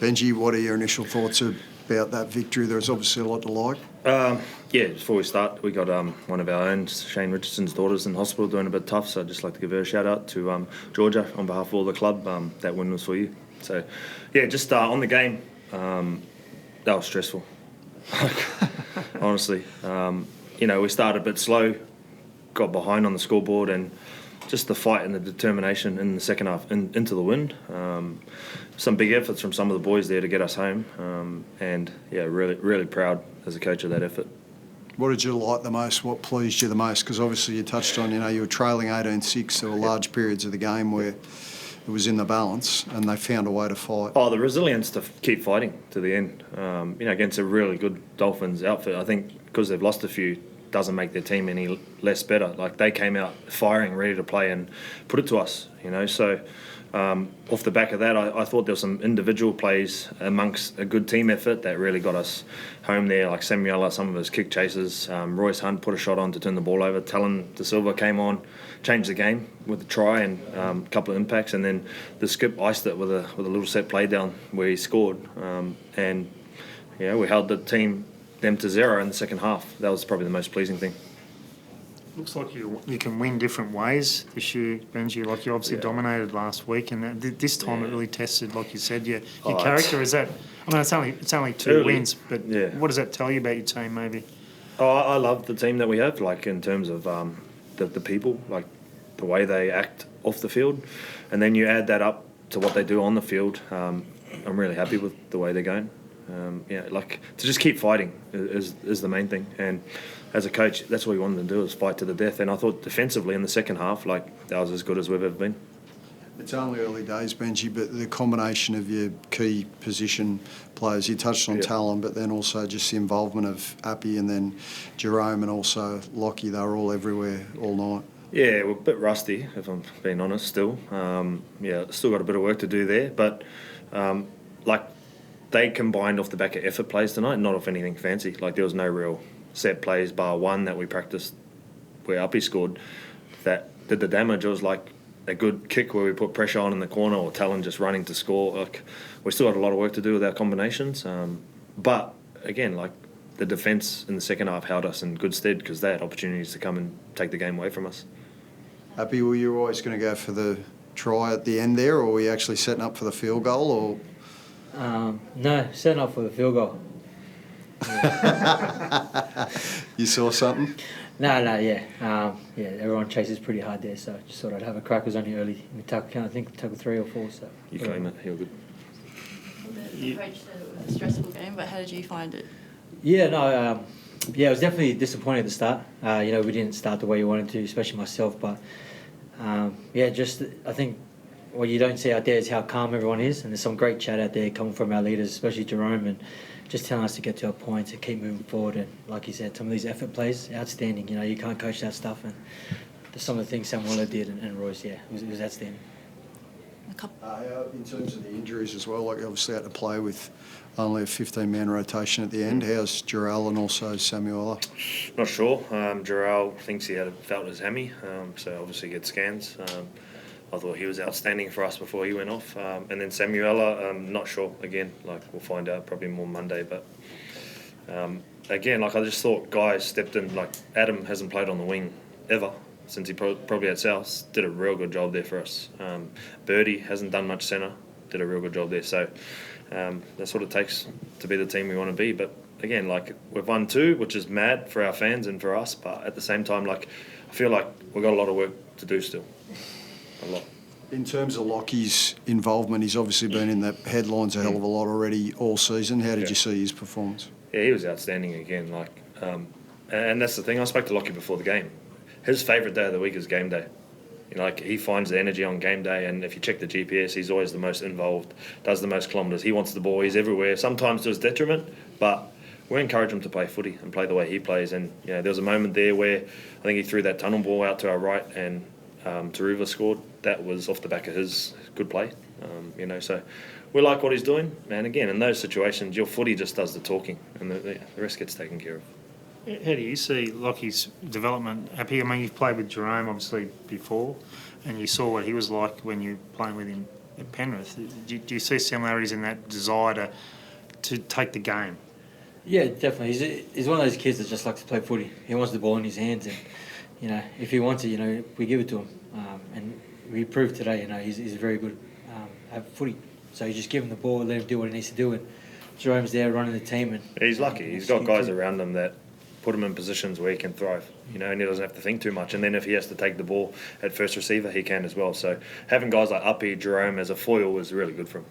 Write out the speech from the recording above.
Benji, what are your initial thoughts about that victory? There's obviously a lot to like. Before we start, we got one of our own, Shane Richardson's daughters, in hospital doing a bit tough, so I'd just like to give her a shout out to Georgia on behalf of all the club. That win was for you. So, just on the game, that was stressful. Honestly, we started a bit slow, got behind on the scoreboard, and just the fight and the determination in the second half into the wind. Some big efforts from some of the boys there to get us home, really, really proud as a coach of that effort. What did you like the most? What pleased you the most? Because obviously you touched on, you were trailing 18-6. There were large periods of the game where it was in the balance and they found a way to fight. Oh, the resilience to keep fighting to the end. Against a really good Dolphins outfit. I think because they've lost a few doesn't make their team any less better. Like, they came out firing, ready to play and put it to us, So off the back of that, I thought there were some individual plays amongst a good team effort that really got us home there, like Samuela, some of his kick chases. Royce Hunt put a shot on to turn the ball over. Talon De Silva came on, changed the game with a try and a couple of impacts, and then the skip iced it with a little set play down where he scored. We held them to 0 in the second half. That was probably the most pleasing thing. Looks like you can win different ways this year, Benji. Like, you obviously dominated last week, and this time it really tested, like you said, your character. Is that? I mean, it's only 2 wins, but what does that tell you about your team, maybe? Oh, I love the team that we have. Like, in terms of the people, like the way they act off the field, and then you add that up to what they do on the field. I'm really happy with the way they're going. To just keep fighting is the main thing. And as a coach, that's what we wanted to do, is fight to the death. And I thought defensively in the second half, that was as good as we've ever been. It's only early days, Benji, but the combination of your key position players, you touched on Talon, but then also just the involvement of Appy and then Jerome and also Lockie, they were all everywhere all night. Yeah, we're a bit rusty, if I'm being honest, still. Still got a bit of work to do there. But, they combined off the back of effort plays tonight, not off anything fancy. Like, there was no real set plays bar one that we practiced where Uppy scored that did the damage. It was like a good kick where we put pressure on in the corner, or Talon just running to score. Like, we still got a lot of work to do with our combinations. But, again, the defence in the second half held us in good stead because they had opportunities to come and take the game away from us. Appy, were you always going to go for the try at the end there, or were you actually setting up for the field goal, or...? No, setting up for the field goal. Yeah. You saw something? No, everyone chases pretty hard there, so I just thought I'd have a crack. It was only early. I think tackle 3 or 4. So you claim it. You're good. The coach said it was a stressful game, but how did you find it? It was definitely disappointing at the start. We didn't start the way you wanted to, especially myself. But I think what you don't see out there is how calm everyone is, and there's some great chat out there coming from our leaders, especially Jerome, and just telling us to get to our points and keep moving forward. And like you said, some of these effort plays, outstanding. You can't coach that stuff, and some of the things Samuela did and Royce, it was outstanding. In terms of the injuries as well, you obviously had to play with only a 15-man rotation at the end. How's Jarrell and also Samuela? Not sure. Jarrell thinks he felt his hammy, so obviously gets scans. I thought he was outstanding for us before he went off. And then Samuela, not sure. Again, we'll find out probably more Monday. But again, I just thought guys stepped in. Adam hasn't played on the wing ever since he probably at South. Did a real good job there for us. Birdie hasn't done much centre. Did a real good job there. So that's what it takes to be the team we want to be. But again, we've won 2, which is mad for our fans and for us. But at the same time, I feel like we've got a lot of work to do still. A lot. In terms of Lockie's involvement, he's obviously been in the headlines a hell of a lot already all season. How did you see his performance? Yeah, he was outstanding again. And that's the thing. I spoke to Lockie before the game. His favourite day of the week is game day. He finds the energy on game day, and if you check the GPS, he's always the most involved, does the most kilometres. He wants the ball. He's everywhere, sometimes to his detriment, but we encourage him to play footy and play the way he plays. And there was a moment there where I think he threw that tunnel ball out to our right, and Taruva scored. That was off the back of his good play, so we like what he's doing. And again, in those situations, your footy just does the talking, and the rest gets taken care of. How do you see Lockie's development? You've played with Jerome obviously before, and you saw what he was like when you were playing with him at Penrith. Do you see similarities in that desire to take the game? Yeah, definitely. He's one of those kids that just likes to play footy. He wants the ball in his hands, and if he wants it, we give it to him. And we proved today, he's very good at footy. So you just give him the ball, let him do what he needs to do, and Jerome's there running the team. And he's lucky. He's got guys around him that put him in positions where he can thrive, and he doesn't have to think too much. And then if he has to take the ball at first receiver, he can as well. So having guys like Uppy, Jerome as a foil is really good for him.